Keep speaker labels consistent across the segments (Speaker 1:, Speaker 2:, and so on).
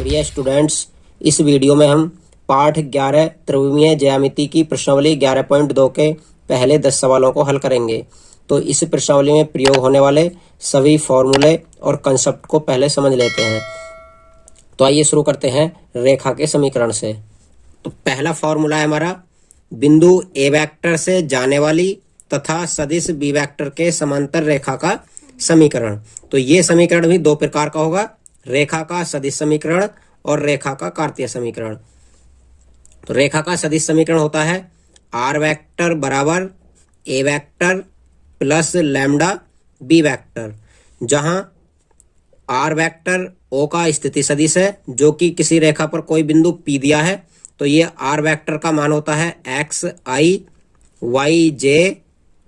Speaker 1: प्रिय स्टूडेंट्स, इस वीडियो में हम पाठ 11 त्रिविमीय ज्यामिति की प्रश्नावली 11.2 के पहले 10 सवालों को हल करेंगे। तो इस प्रश्नावली में प्रयोग होने वाले सभी फॉर्मूले और कंसेप्ट को पहले समझ लेते हैं। तो आइए शुरू करते हैं रेखा के समीकरण से। तो पहला फॉर्मूला है हमारा बिंदु ए वेक्टर से जाने वाली तथा सदिश बी वेक्टर के समांतर रेखा का समीकरण। तो ये समीकरण भी दो प्रकार का होगा, रेखा का सदिश समीकरण और रेखा का कार्तीय समीकरण। तो रेखा का सदिश समीकरण होता है आर वेक्टर बराबर A vector plus lambda B vector, जहां आर वेक्टर ओ का स्थिति सदिश है जो कि किसी रेखा पर कोई बिंदु पी दिया है। तो ये आर वेक्टर का मान होता है एक्स आई वाई जे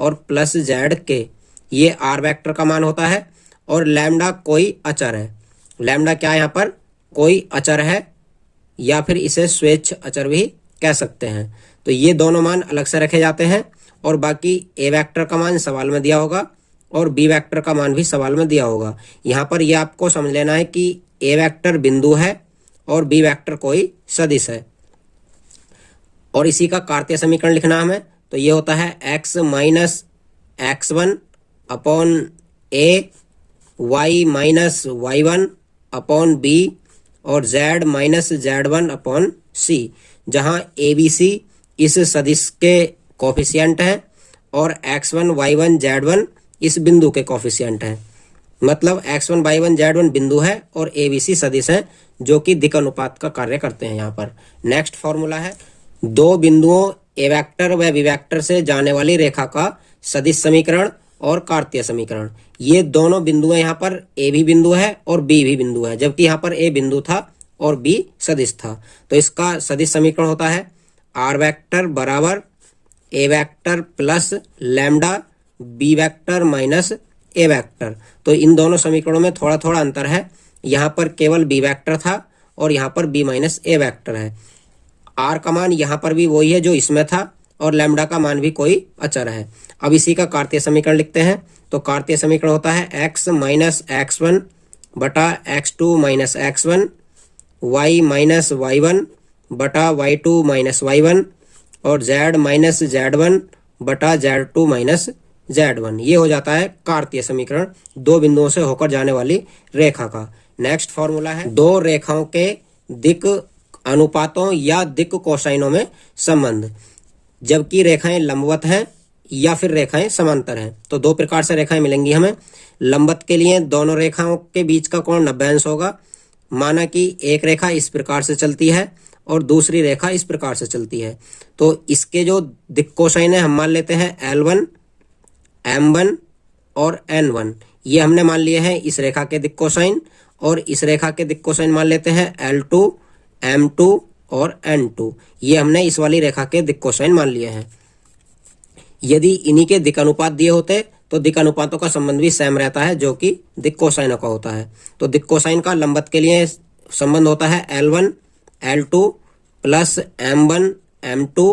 Speaker 1: और प्लस जेड के, ये आर वेक्टर का मान होता है। और लैम्डा कोई अचर है, लैम्डा क्या है यहाँ पर कोई अचर है या फिर इसे स्वेच्छ अचर भी कह सकते हैं। तो ये दोनों मान अलग से रखे जाते हैं और बाकी ए वेक्टर का मान सवाल में दिया होगा और बी वेक्टर का मान भी सवाल में दिया होगा। यहाँ पर यह आपको समझ लेना है कि ए वेक्टर बिंदु है और बी वेक्टर कोई सदिश है। और इसी का कार्तीय समीकरण लिखना हमें, तो ये होता है x minus x1 upon A, y minus y1 upon B और z minus z1 upon C, जहां ए बी सी इस सदिश के कोफिशिएंट हैं और x1 y1 z1 इस बिंदु के कोफिशिएंट हैं। मतलब x1 y1 z1 बिंदु है और ए बी सी सदिश हैं जो कि दिक् अनुपात का कार्य करते हैं यहाँ पर। नेक्स्ट फॉर्मूला है दो बिंदुओं ए वेक्टर व बी वेक्टर से जाने वाली रेखा का सदिश समीकरण और कार्तीय समीकरण। ये दोनों बिंदु हैं, यहाँ पर ए भी बिंदु है और बी भी बिंदु है, जबकि यहाँ पर ए बिंदु था और बी सदिश था। तो इसका सदिश समीकरण होता है आर वेक्टर बराबर A vector plus lambda B vector minus A vector. तो इन दोनों समीकरणों में थोड़ा थोड़ा अंतर है, यहाँ पर केवल बी वेक्टर था और यहाँ पर बी माइनस ए वेक्टर है। आर का मान यहाँ पर भी वही है जो इसमें था और लैम्डा का मान भी कोई अचर है। अब इसी का कार्तीय समीकरण लिखते हैं। तो कार्तीय समीकरण होता है x माइनस x1 बटा x2 minus x1, y minus y1 बटा y2 माइनस y1 और z माइनस z1 बटा z2 माइनस z1। ये हो जाता है कार्तीय समीकरण दो बिंदुओं से होकर जाने वाली रेखा का। नेक्स्ट फॉर्मूला है दो रेखाओं के दिक् अनुपातों या दिक् कोसाइनों में संबंध, जबकि रेखाएं लंबवत हैं या फिर रेखाएं समांतर हैं। तो दो प्रकार से रेखाएं मिलेंगी हमें। लंबवत के लिए दोनों रेखाओं के बीच का कोण 90 अंश होगा। माना कि एक रेखा इस प्रकार से चलती है और दूसरी रेखा इस प्रकार से चलती है। तो इसके जो दिक् कोसाइन है हम मान लेते हैं L1, M1 और N1। ये हमने मान लिए हैं इस रेखा के दिक् कोसाइन और इस रेखा के दिक् कोसाइन मान लेते हैं L2, M2 और N2। ये हमने इस वाली रेखा के दिक् कोसाइन मान लिए हैं। यदि इन्हीं के दिक् अनुपात दिए होते तो दिक् अनुपातों का संबंध भी सेम रहता है जो कि दिक् कोसाइनों का होता है। तो दिक् कोसाइन का लंबवत के लिए संबंध होता है L1 L2 plus M1 M2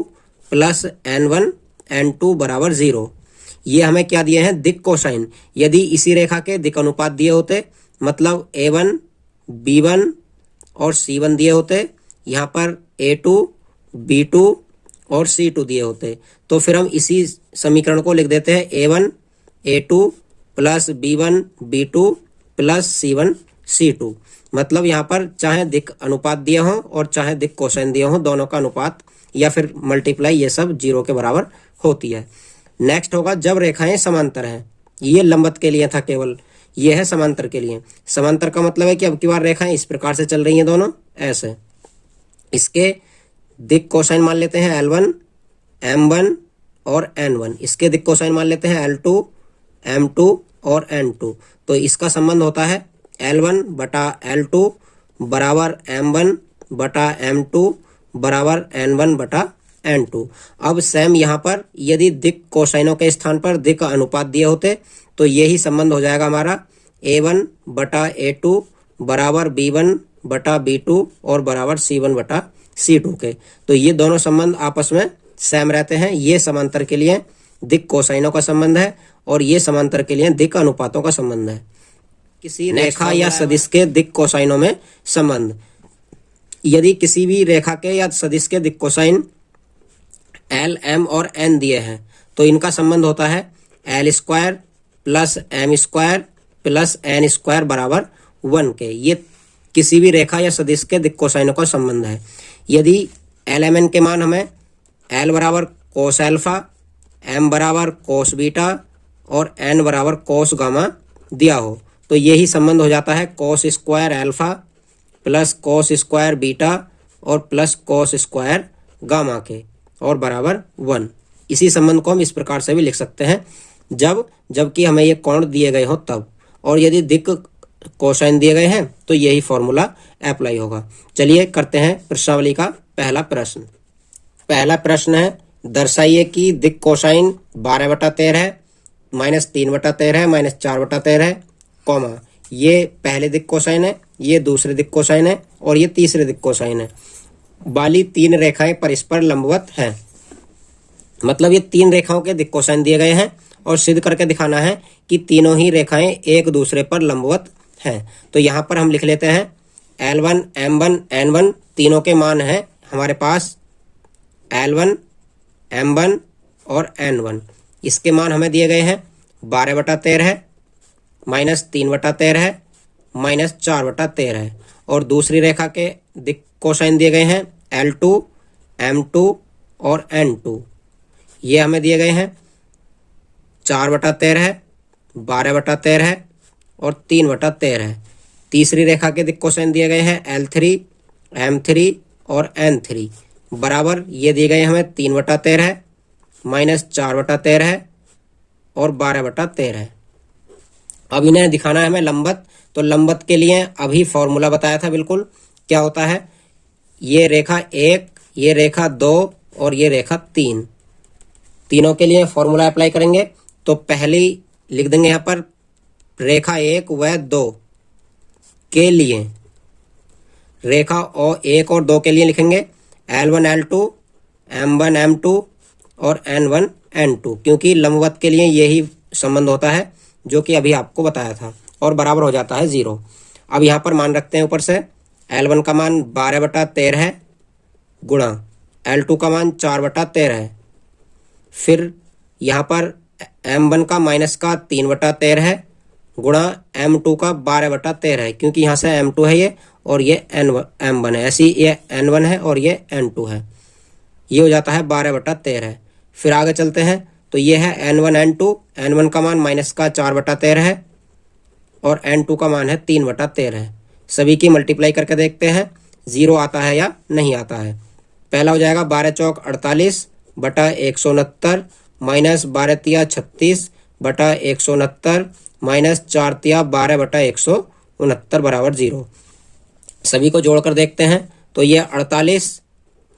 Speaker 1: plus N1 N2 बराबर 0। ये हमें क्या दिए हैं दिक् कोसाइन। यदि इसी रेखा के दिक् अनुपात दिए होते, मतलब A1 B1 और C1 दिए होते, यहाँ पर A2 B2 और C2 दिए होते, तो फिर हम इसी समीकरण को लिख देते हैं A1 A2 plus B1 B2 plus C1 C2। मतलब यहाँ पर चाहे दिक् अनुपात दिए हों और चाहे दिक् कोसाइन दिए हों, दोनों का अनुपात या फिर मल्टीप्लाई ये सब 0 के बराबर होती है। नेक्स्ट होगा जब रेखाएं समांतर हैं। ये लंबवत के लिए था केवल, ये है समांतर के लिए। समांतर का मतलब है कि अब की बार रेखाएं इस प्रकार से चल रही हैं दोनों ऐसे। इसके दिक् कोसाइन मान लेते हैं L1 M1 और N1। इसके दिक् कोसाइन मान लेते हैं L2 M2 और N2। तो इसका संबंध होता है L1 बटा L2 बराबर M1 बटा M2 बराबर N1 बटा N2। अब सेम यहाँ पर यदि दिक् कोसाइनों के स्थान पर दिक् अनुपात दिए होते तो यही संबंध हो जाएगा हमारा A1 बटा A2 बराबर B1 बटा B2 और बराबर C1 बटा C2 के। तो ये दोनों संबंध आपस में सेम रहते हैं। ये समांतर के लिए दिक् कोसाइनों का संबंध है और ये समांतर के लिए दिक् अनुपातों का संबंध है। किसी रेखा या सदिश के दिक् कोसाइनों में संबंध। यदि किसी भी रेखा के या सदिश के दिक् कोसाइन एल, एम और एन दिए हैं तो इनका संबंध होता है L square plus M square plus N square बराबर 1 के। ये किसी भी रेखा या सदिश के दिक् कोसाइनों का संबंध है। यदि एल एम एन के मान हमें एल बराबर कोस एल्फा, एम बराबर कोस बीटा और एन बराबर कोस गामा दिया हो तो यही संबंध हो जाता है cos square alpha plus cos square beta और प्लस कोस स्क्वायर गामा के और बराबर 1। इसी संबंध को हम इस प्रकार से भी लिख सकते हैं जबकि हमें ये कोण दिए गए हो तब, और यदि दिक् कोसाइन दिए गए हैं तो यही फॉर्मूला अप्लाई होगा। चलिए करते हैं प्रश्नावली का पहला प्रश्न। पहला प्रश्न है, दर्शाइए कि दिक् कोसाइन 12/13 माइनस 3/13 माइनस 4/13 कॉमा ये पहले दिक् कोसाइन है, ये दूसरे दिक् कोसाइन है और ये तीसरे दिक् कोसाइन है वाली 3 रेखाएं परस्पर लंबवत हैं। मतलब ये 3 रेखाओं के दिक् कोसाइन दिए गए हैं और सिद्ध करके दिखाना है कि तीनों ही रेखाएं एक दूसरे पर लंबवत हैं। तो यहाँ पर हम लिख लेते हैं L1, M1, N1 तीनों के मान हैं हमारे पास L1, M1 और N1। इसके मान हमें दिए गए हैं 12/13 माइनस 3/13 माइनस 4/13 और दूसरी रेखा के दिक् कोसाइन दिए गए हैं L2, M2 और N2। ये हमें दिए गए हैं 4/13, 12/13 और 3/13। तीसरी रेखा के दिक् कोसाइन दिए गए हैं L3, M3 और N3 बराबर ये दिए गए हमें 3/13 माइनस 4/13 और 12/13। अब इन्हें दिखाना है हमें लंबवत। तो लंबवत के लिए अभी फॉर्मूला बताया था बिल्कुल क्या होता है, ये रेखा 1, ये रेखा 2 और ये रेखा 3, तीनों के लिए फॉर्मूला अप्लाई करेंगे। तो पहली लिख देंगे यहाँ पर रेखा 1 व 2 के लिए, रेखा 1 और 2 के लिए लिखेंगे L1, L2, M1, M2 और N1, N2 क्योंकि लंबवत के लिए यही संबंध होता है जो कि अभी आपको बताया था और बराबर हो जाता है 0। अब यहाँ पर मान रखते हैं ऊपर से L1 का मान 12/13 गुणा L2 का मान 4/13 है, फिर यहाँ पर M1 का माइनस का 3/13 गुणा M2 का 12/13 है क्योंकि यहाँ से M2 है ये और ये M1 है, ऐसी ये N1 है और ये N2 है, ये हो जाता है 12/13। फिर आगे चलते हैं तो ये है N1, N2, N1 का मान माइनस का 4/13 है और N2 का मान है 3/13। सभी की मल्टीप्लाई करके देखते हैं 0 आता है या नहीं आता है। पहला हो जाएगा 12 चौक 48 बटा 169 माइनस 12 तिया 36 बटा 169 माइनस 4 तिया 12 बटा 169 बराबर 0। सभी को जोड़कर देखते हैं तो ये 48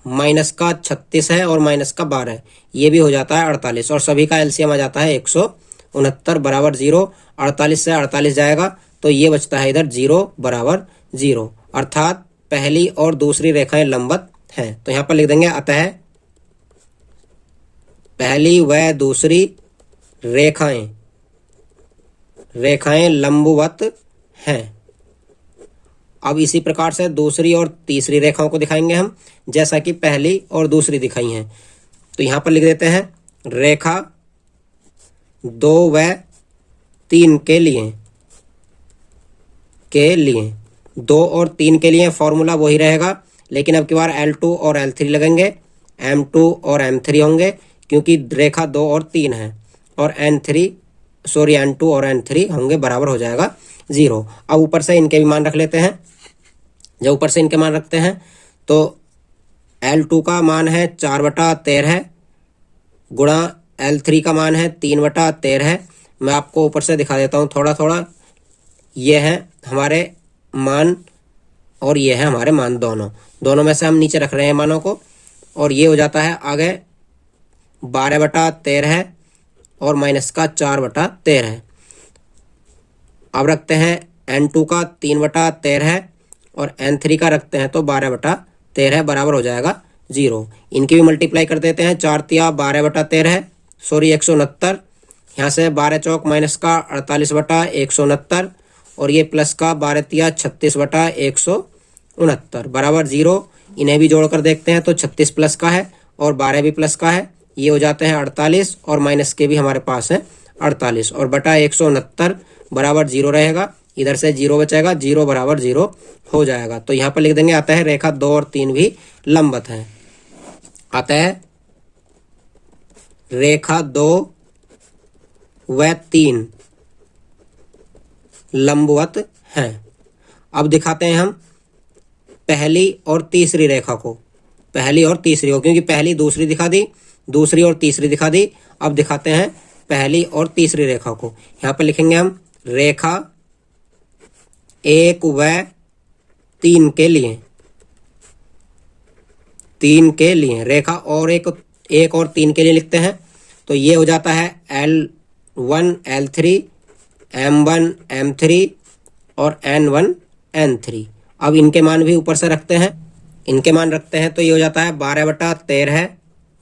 Speaker 1: माइनस का 36 है और माइनस का 12, ये भी हो जाता है 48 और सभी का एलसीएम आ जाता है 169 बराबर 0। 48 से 48 जाएगा तो ये बचता है इधर 0 बराबर 0, अर्थात पहली और दूसरी रेखाएं लंबवत हैं। तो यहाँ पर लिख देंगे अतः पहली व दूसरी रेखाएं लंबवत हैं। अब इसी प्रकार से दूसरी और तीसरी रेखाओं को दिखाएंगे हम जैसा कि पहली और दूसरी दिखाई हैं। तो यहाँ पर लिख देते हैं रेखा 2 व 3 के लिए 2 और 3 के लिए फॉर्मूला वही रहेगा, लेकिन अब की बार L2 और L3 लगेंगे, M2 और M3 होंगे क्योंकि रेखा 2 और 3 है और N2 और N3 होंगे, बराबर हो जाएगा 0। अब ऊपर से इनके भी मान रख लेते हैं। जब ऊपर से इनके मान रखते हैं तो L2 का मान है 4/13 गुणा L3 का मान है 3/13। मैं आपको ऊपर से दिखा देता हूँ थोड़ा थोड़ा। ये है हमारे मान और ये है हमारे मान, दोनों में से हम नीचे रख रहे हैं मानों को और ये हो जाता है आगे 12/13 और माइनस का 4/13। अब रखते हैं N2 का 3/13 और N3 का रखते हैं तो 12/13 बराबर हो जाएगा 0। इनकी भी मल्टीप्लाई कर देते हैं, 4 तिया 12/13 169, यहाँ से 12 चौक माइनस का 48/169 और ये प्लस का 12 तिया 36/169 69 बराबर 0। इन्हें भी जोड़कर देखते हैं तो 36 प्लस का है और 12 भी प्लस का है, ये हो जाते हैं 48 और माइनस के भी हमारे पास है 48 और बटा 169 बराबर 0 रहेगा। इधर से 0 बचेगा, 0 बराबर 0 हो जाएगा। तो यहाँ पर लिख देंगे अतः रेखा 2 और 3 भी लंबवत है। अतः रेखा 2 व 3 लंबवत हैं। अब दिखाते हैं हम पहली और तीसरी रेखा को, पहली और तीसरी को, क्योंकि पहली दूसरी दिखा दी, दूसरी और तीसरी दिखा दी। अब दिखाते हैं पहली और तीसरी रेखा को। यहां पर लिखेंगे हम रेखा 1 व 3 के लिए, 3 के लिए रेखा और एक और 3 के लिए लिखते हैं। तो ये हो जाता है L1 L3 M1 M3 और N1 N3। अब इनके मान भी ऊपर से रखते हैं, इनके मान रखते हैं तो ये हो जाता है 12/13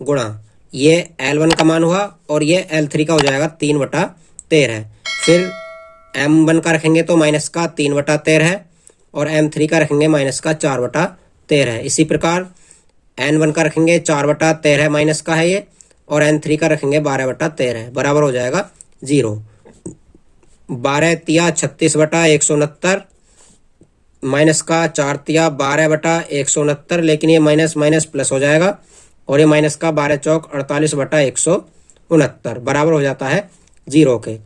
Speaker 1: गुणा ये L1 का मान हुआ और ये L3 का हो जाएगा 3/13। फिर M1 का रखेंगे तो माइनस का 3/13 और M3 का रखेंगे माइनस का 4/13। इसी प्रकार N1 का रखेंगे 4/13 माइनस का है ये, और N3 का रखेंगे 12/13 बराबर हो जाएगा 0। 12 तिया 36/169 माइनस का 4 तिया 12/169, लेकिन ये माइनस माइनस प्लस हो जाएगा और ये माइनस का 12 चौक 48/169 बराबर हो जाता है 0 के।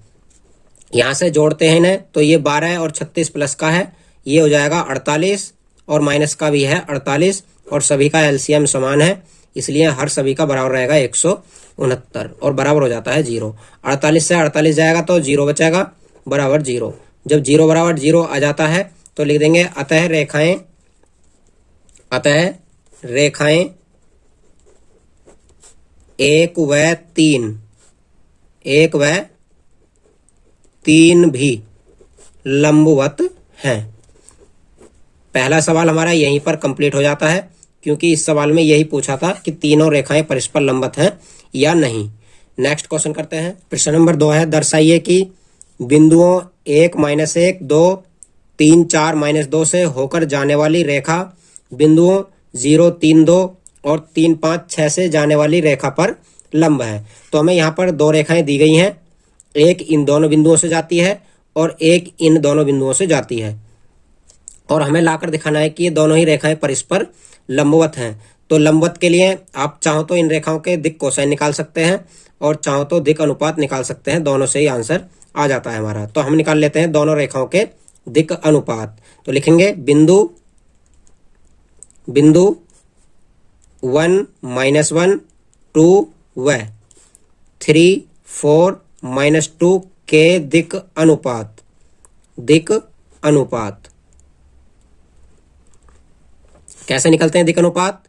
Speaker 1: यहाँ से जोड़ते हैं इन्हें तो ये 12 और 36 प्लस का है, ये हो जाएगा 48 और माइनस का भी है 48 और सभी का एलसीएम समान है, इसलिए हर सभी का बराबर रहेगा 169 और बराबर हो जाता है 0। 48 से 48 जाएगा तो 0 बचेगा बराबर 0। जब 0 बराबर 0 आ जाता है तो लिख देंगे अतः रेखाएं 1 व 3 भी लंबवत हैं। पहला सवाल हमारा यहीं पर कंप्लीट हो जाता है, क्योंकि इस सवाल में यही पूछा था कि तीनों रेखाएं परस्पर लंबवत हैं या नहीं। नेक्स्ट क्वेश्चन करते हैं। प्रश्न नंबर 2 है, दर्शाइए कि बिंदुओं 1 -1 2 3 4 -2 से होकर जाने वाली रेखा बिंदुओं 0 3 2 और 3 5 6 से जाने वाली रेखा पर लंब है। तो हमें यहाँ पर 2 रेखाएं दी गई हैं, एक इन दोनों बिंदुओं से जाती है और एक इन दोनों बिंदुओं से जाती है, और हमें लाकर दिखाना है कि ये दोनों ही रेखाएं परस्पर लंबवत हैं। तो लंबवत के लिए आप चाहो तो इन रेखाओं के दिक् कोसाइन निकाल सकते हैं और चाहो तो दिक् अनुपात निकाल सकते हैं, दोनों से ही आंसर आ जाता है हमारा। तो हम निकाल लेते हैं दोनों रेखाओं के दिक् अनुपात। तो लिखेंगे बिंदु 1 -1 2 व 3 4 -2 के दिक् अनुपात, दिक् अनुपात कैसे निकलते हैं? दिक् अनुपात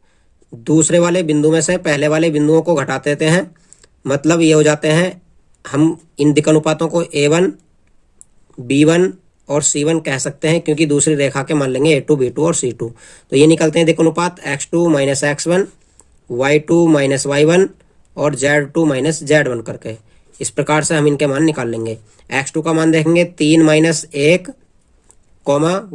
Speaker 1: दूसरे वाले बिंदु में से पहले वाले बिंदुओं को घटा देते हैं, मतलब ये हो जाते हैं, हम इन दिक् अनुपातों को A1 B1 और C1 कह सकते हैं, क्योंकि दूसरी रेखा के मान लेंगे A2 B2 और C2। तो ये निकलते हैं दिक् अनुपात X2 - X1 Y2 - Y1 और Z2 - Z1 करके। इस प्रकार से हम इनके मान निकाल लेंगे। X2 का मान देखेंगे 3 - 1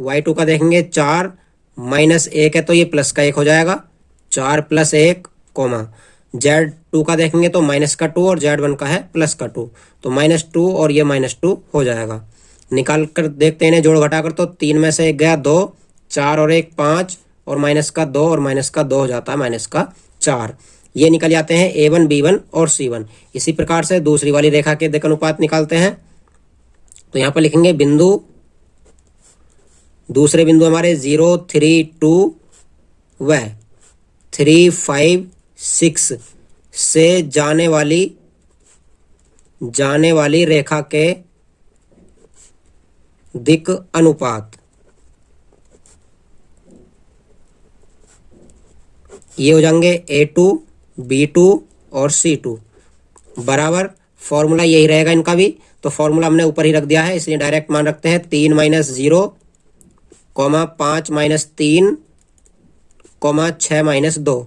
Speaker 1: Y2 का देखेंगे 4 -1 है तो ये प्लस का 1 हो जाएगा, 4 + 1 Z2 का देखेंगे तो माइनस का 2 और Z1 का है प्लस का 2, तो -2 और ये -2 हो जाएगा। निकाल कर देखते हैं इन्हें जोड़ घटाकर, तो 3 में से 1 गया 2, 4 और 1 5 और माइनस का 2 और माइनस का 2 हो जाता है -4। ये निकल जाते हैं A1 B1 और C1। इसी प्रकार से दूसरी वाली रेखा के दिक् अनुपात निकालते हैं। तो यहाँ पर लिखेंगे बिंदु, दूसरे बिंदु हमारे 0 3 2 व 3 5 6 से जाने वाली रेखा के दिक् अनुपात, ये हो जाएंगे A2 B2 और C2 बराबर। फॉर्मूला यही रहेगा इनका भी, तो फॉर्मूला हमने ऊपर ही रख दिया है, इसलिए डायरेक्ट मान रखते हैं 3 - 0 5 - 3 6 - 2।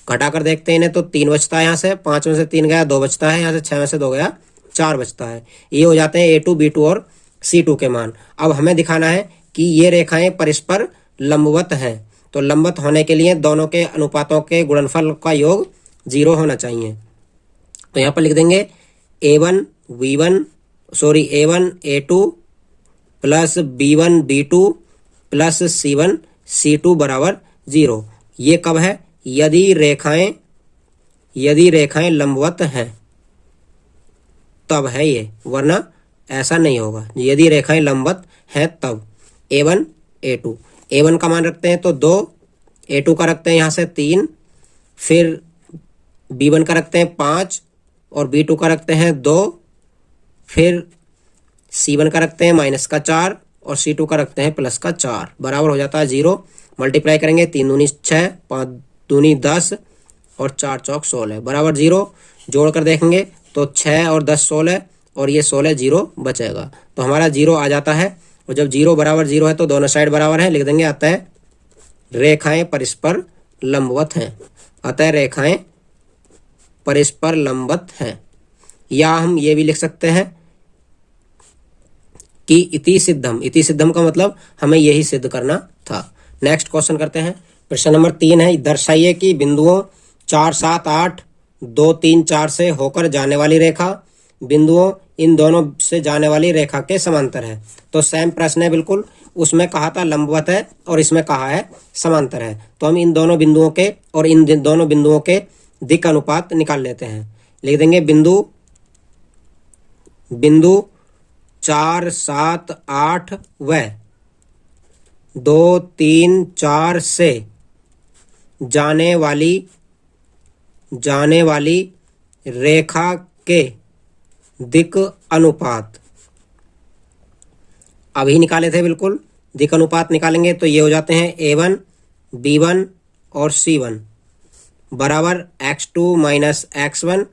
Speaker 1: घटा कर देखते हैं इन्हें तो 3 बचता है, यहाँ से 5 में से 3 गया 2 बचता है, यहाँ से 6 में से 2 गया 4 बचता है। ये हो जाते हैं A2 B2 और C2 के मान। अब हमें दिखाना है कि ये रेखाएं परस्पर लंबवत हैं। तो लंबवत होने के लिए दोनों के अनुपातों के गुणनफल का योग 0 होना चाहिए। तो यहाँ पर लिख देंगे A1 A2 plus B1 B2 plus C1 C2 बराबर 0। ये कब है? यदि रेखाएं लंबवत हैं तब है ये, वरना ऐसा नहीं होगा। यदि रेखाएं लंबवत हैं तब। A1 A2, A1 का मान रखते हैं तो 2, A2 का रखते हैं यहाँ से 3, फिर B1 का रखते हैं 5 और B2 का रखते हैं 2, फिर C1 का रखते हैं -4 और C2 का रखते हैं +4, बराबर हो जाता है 0। मल्टीप्लाई करेंगे 3 दूनी 6, 5 दूनी 10 और 4 चौक 16 बराबर 0। जोड़कर देखेंगे तो 6 और 10 16 और ये 16 0 बचेगा, तो हमारा 0 आ जाता है। और जब 0 बराबर 0 है तो दोनों साइड बराबर है, लिख देंगे अतः रेखाएं परस्पर लंबवत हैं। अतः रेखाएं परस्पर लंबवत हैं। या हम ये भी लिख सकते हैं कि इति सिद्धम का मतलब हमें यही सिद्ध करना था। नेक्स्ट क्वेश्चन करते हैं। प्रश्न नंबर 3 है, दर्शाइए कि बिंदुओं 4 7 8 2 3 4 से होकर जाने वाली रेखा बिंदुओं इन दोनों से जाने वाली रेखा के समांतर है। तो सेम प्रश्न है बिल्कुल, उसमें कहा था लंबवत है और इसमें कहा है समांतर है। तो हम इन दोनों बिंदुओं के और इन दोनों बिंदुओं के दिक् अनुपात निकाल लेते हैं। लिख देंगे बिंदु 4 7 8 व 2 3 4 से जाने वाली रेखा के दिक् अनुपात अभी निकाले थे बिल्कुल। दिक् अनुपात निकालेंगे तो ये हो जाते हैं A1 B1 और C1 बराबर x2 - x1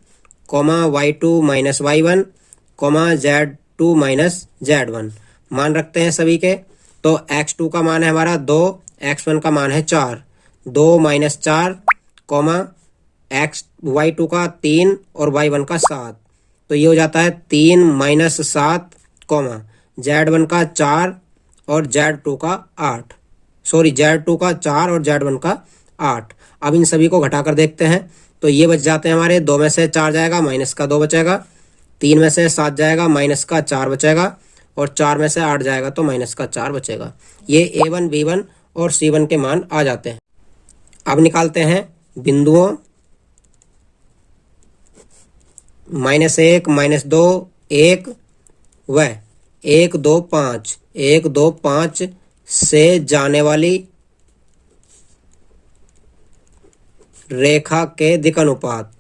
Speaker 1: y2 - y1 z2 - z1। मान रखते हैं सभी के। तो x2 का मान है हमारा 2, x1 का मान है 4, 2 - 4 y2 का 3 और y1 का 7। तो ये हो जाता है 3 - 7 z1 का 4 और z2 का 8, z2 का 4 और z1 का 8। अब इन सभी को घटाकर देखते हैं तो ये बच जाते हैं हमारे, 2 में से 4 जाएगा -2 बचेगा, 3 में से 7 जाएगा -4 बचेगा और 4 में से 8 जाएगा तो -4 बचेगा। ये A1 B1 और C1 के मान आ जाते हैं। अब निकालते हैं बिंदुओं -1 -2 1 व 1 2 5 से जाने वाली रेखा के दिक् अनुपात।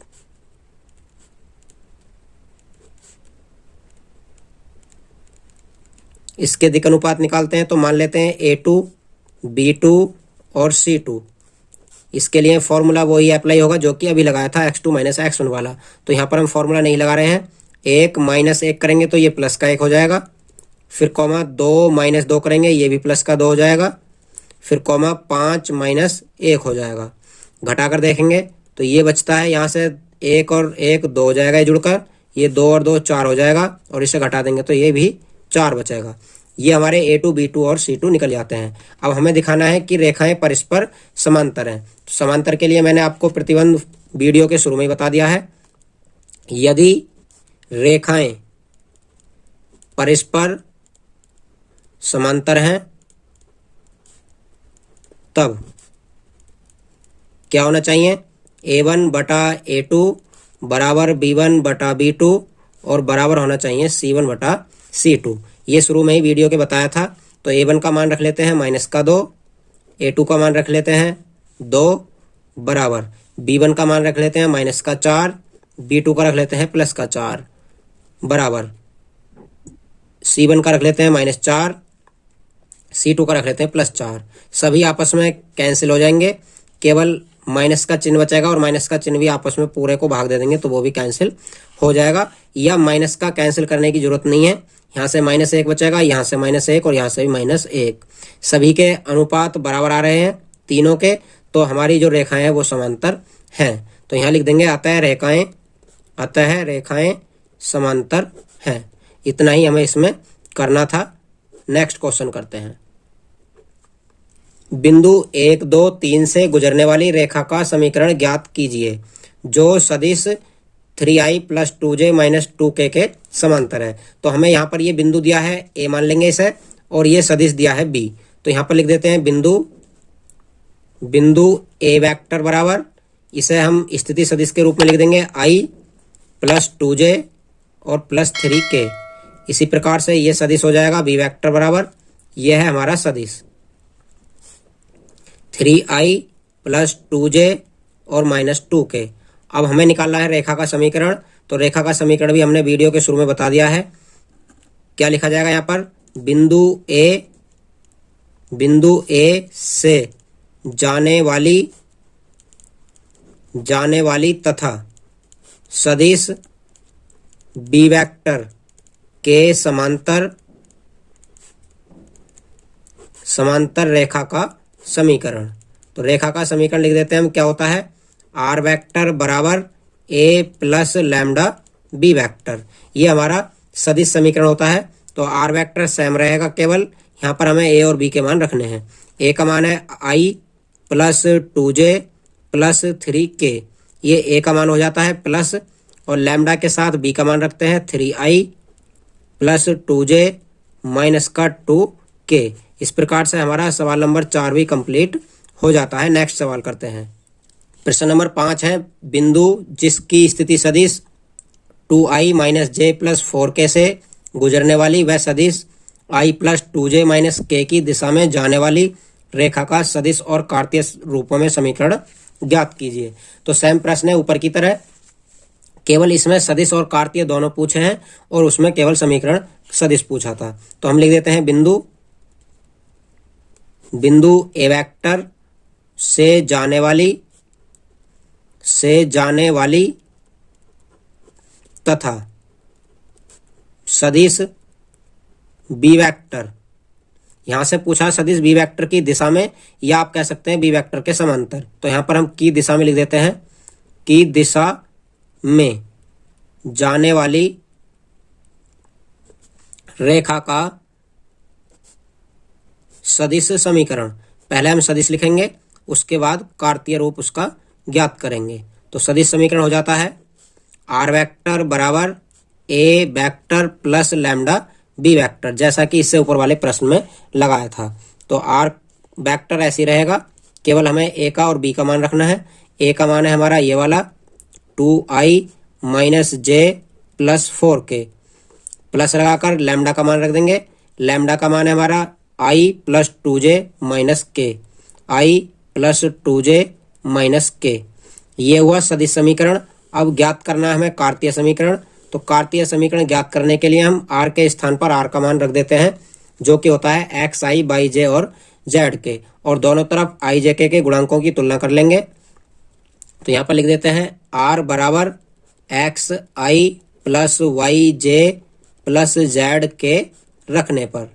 Speaker 1: इसके दिक् अनुपात निकालते हैं तो मान लेते हैं A2 B2 और C2। इसके लिए फॉर्मूला वही अप्लाई होगा जो कि अभी लगाया था x2 - x1 वाला। तो यहाँ पर हम फॉर्मूला नहीं लगा रहे हैं। 1 - 1 करेंगे तो ये प्लस का 1 हो जाएगा, फिर 2 - 2 करेंगे ये भी प्लस का 2 हो जाएगा, फिर 5 - 1 हो जाएगा। घटाकर देखेंगे तो ये बचता है, यहाँ से 1 और 1 2 हो जाएगा, जुड़कर ये 2 और 2 4 हो जाएगा और इसे घटा देंगे तो ये भी 4 बचेगा। ये हमारे A2 B2 और C2 निकल जाते हैं। अब हमें दिखाना है कि रेखाएं परस्पर समांतर हैं। तो समांतर के लिए मैंने आपको प्रतिबंध वीडियो के शुरू में ही बता दिया है। यदि रेखाएं परस्पर समांतर हैं तब क्या होना चाहिए? A1 बटा A2 बराबर B1 बटा B2 और बराबर होना चाहिए C1 बटा C2। ये शुरू में ही वीडियो के बताया था। तो A1 का मान रख लेते हैं -2, A2 का मान रख लेते हैं 2 बराबर B1 का मान रख लेते हैं -4, B2 का रख लेते हैं +4 बराबर C1 का रख लेते हैं -4, C2 का रख लेते हैं +4। सभी आपस में कैंसिल हो जाएंगे, केवल माइनस का चिन्ह बचेगा और माइनस का चिन्ह भी आपस में पूरे को भाग दे देंगे तो वो भी कैंसिल हो जाएगा। या माइनस का कैंसिल करने की जरूरत नहीं है, यहाँ से -1 बचेगा, यहाँ से -1 और यहाँ से भी -1। सभी के अनुपात बराबर आ रहे हैं तीनों के, तो हमारी जो रेखाएं हैं वो समांतर हैं। तो यहाँ लिख देंगे अतः रेखाएं समांतर हैं। इतना ही हमें इसमें करना था। नेक्स्ट क्वेश्चन करते हैं। बिंदु 1, 2, 3 से गुजरने वाली रेखा का समीकरण ज्ञात कीजिए जो सदिश 3i plus 2j minus 2k के समांतर है। तो हमें यहाँ पर ये बिंदु दिया है a मान लेंगे इसे, और ये सदिश दिया है b। तो यहाँ पर लिख देते हैं बिंदु a वेक्टर बराबर, इसे हम स्थिति सदिश के रूप में लिख देंगे i प्लस 2j और प्लस 3k। इसी प्रकार से ये सदिश हो जाएगा b वेक्टर बराबर, यह है हमारा सदिश 3i प्लस 2j और माइनस 2k। अब हमें निकालना है रेखा का समीकरण। तो रेखा का समीकरण भी हमने वीडियो के शुरू में बता दिया है। क्या लिखा जाएगा यहाँ पर, बिंदु ए से जाने वाली तथा सदिश बी वेक्टर के समांतर रेखा का समीकरण। तो रेखा का समीकरण लिख देते हैं हम, क्या होता है, आर वेक्टर बराबर ए प्लस लैम्डा बी वेक्टर। ये हमारा सदिश समीकरण होता है। तो आर वेक्टर सेम रहेगा, केवल यहाँ पर हमें ए और बी के मान रखने हैं। ए का मान है आई प्लस 2j प्लस 3k, ये ए का मान हो जाता है प्लस, और लैम्डा के साथ बी का मान रखते हैं 3i प्लस 2j माइनस का 2k। इस प्रकार से हमारा सवाल नंबर 4 भी कंप्लीट हो जाता है। नेक्स्ट सवाल करते हैं। प्रश्न नंबर 5 है, बिंदु जिसकी स्थिति सदिश 2i minus j plus 4k से गुजरने वाली वह सदिश i plus 2j minus k की दिशा में जाने वाली रेखा का सदिश और कार्तीय रूपों में समीकरण ज्ञात कीजिए। तो सेम प्रश्न है ऊपर की तरह, केवल इसमें सदिश और कार्तीय दोनों पूछे हैं और उसमें केवल समीकरण सदिश पूछा था। तो हम लिख देते हैं बिंदु ए वेक्टर से जाने वाली तथा सदिश बी वेक्टर, यहां से पूछा सदिश बी वेक्टर की दिशा में, या आप कह सकते हैं बी वेक्टर के समांतर। तो यहां पर हम की दिशा में लिख देते हैं, की दिशा में जाने वाली रेखा का सदिश समीकरण। पहले हम सदिश लिखेंगे, उसके बाद कार्तीय रूप उसका ज्ञात करेंगे। तो सदिश समीकरण हो जाता है आर वेक्टर बराबर A vector plus lambda B vector, जैसा कि इससे ऊपर वाले प्रश्न में लगाया था। तो आर वेक्टर ऐसे रहेगा, केवल हमें ए का और बी का मान रखना है। ए का मान है हमारा ये वाला 2i minus j plus 4k, plus लगाकर लैम्डा का मान रख देंगे। लैम्डा का मान है हमारा i plus 2j minus k, i plus 2j minus k। ये हुआ सदिश समीकरण। अब ज्ञात करना है हमें कार्तीय समीकरण। तो कार्तीय समीकरण ज्ञात करने के लिए हम r के स्थान पर r का मान रख देते हैं, जो कि होता है xi बाई j और zk, और दोनों तरफ i j k के गुणांकों की तुलना कर लेंगे। तो यहाँ पर लिख देते हैं r बराबर xi प्लस वाई जे प्लस zk रखने पर,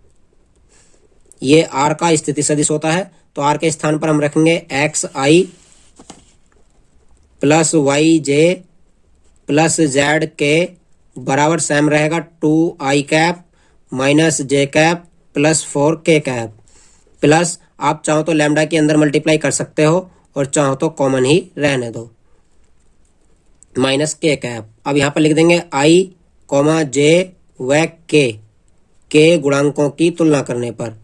Speaker 1: ये r का स्थिति सदिश होता है। तो r के स्थान पर हम रखेंगे xi प्लस वाई जे प्लस zk बराबर सेम रहेगा 2i cap minus j cap plus 4k cap, plus आप चाहो तो लैम्डा के अंदर मल्टीप्लाई कर सकते हो और चाहो तो कॉमन ही रहने दो, माइनस k कैप। अब यहाँ पर लिख देंगे i कॉमा j व k गुणांकों की तुलना करने पर।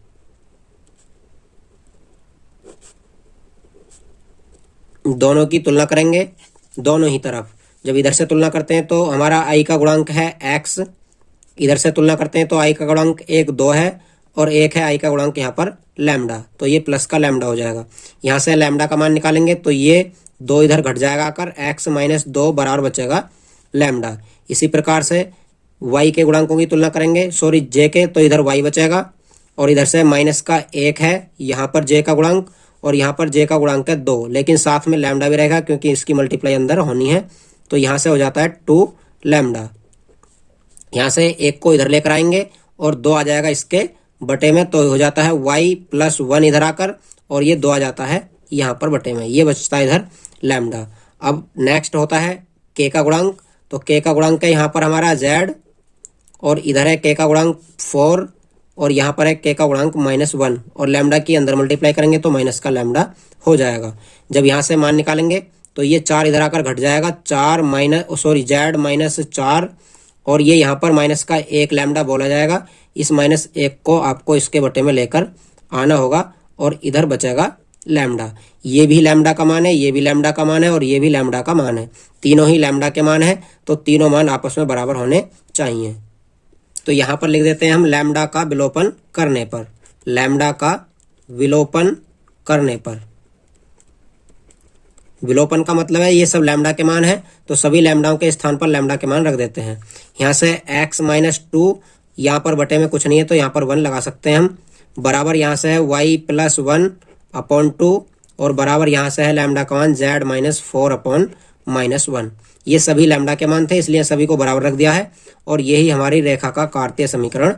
Speaker 1: दोनों की तुलना करेंगे, दोनों ही तरफ। जब इधर से तुलना करते हैं तो हमारा i का गुणांक है x, इधर से तुलना करते हैं तो i का गुणांक 1 2 है, और 1 है i का गुणांक यहाँ पर लैम्डा, तो ये प्लस का लैम्डा हो जाएगा। यहाँ से लैम्डा का मान निकालेंगे तो ये 2 इधर घट जाएगा आकर x माइनस 2 बराबर बचेगा लैम्डा। इसी प्रकार से y के गुणांकों की तुलना करेंगे, सॉरी j के, तो इधर y बचेगा, और इधर से माइनस का 1 है यहाँ पर j का गुणांक, और यहाँ पर j का गुणांक है 2, लेकिन साथ में लैम्डा भी रहेगा क्योंकि इसकी मल्टीप्लाई अंदर होनी है। तो यहाँ से हो जाता है 2 लैम्डा। यहाँ से 1 को इधर लेकर आएंगे और 2 आ जाएगा इसके बटे में, तो हो जाता है y प्लस 1 इधर आकर, और ये 2 आ जाता है यहाँ पर बटे में, ये बचता है इधर लैम्डा। अब नेक्स्ट होता है k का गुणांक। तो k का गुणांक है यहाँ पर हमारा z, और इधर है k का गुणांक 4, और यहाँ पर है k का गुणांक -1 और लैम्डा की अंदर मल्टीप्लाई करेंगे तो माइनस का लैम्डा हो जाएगा। जब यहाँ से मान निकालेंगे तो ये 4 इधर आकर घट जाएगा, z-4 और ये यहाँ पर माइनस का 1 लैम्डा बोला जाएगा। इस -1 को आपको इसके बटे में लेकर आना होगा और इधर बचेगा लैम्डा। ये भी लैम्डा का मान है, ये भी लैम्डा का मान है और ये भी लैम्डा का मान है। तीनों ही लैम्डा के मान है तो तीनों मान आपस में बराबर होने चाहिए। तो यहाँ पर लिख देते हैं हम लैम्डा का विलोपन करने पर, लैम्डा का विलोपन करने पर। विलोपन का मतलब है ये सब लैम्डा के मान है तो सभी लैम्डाओं के स्थान पर लैम्डा के मान रख देते हैं। यहाँ से x-2 यहाँ पर बटे में कुछ नहीं है तो यहाँ पर 1 लगा सकते हैं हम, बराबर यहाँ से है y+1/2 और बराबर यहाँ से है लैम्डा का मान z-4/-1। ये सभी लैम्डा के मान थे इसलिए सभी को बराबर रख दिया है और यही हमारी रेखा का कार्तीय समीकरण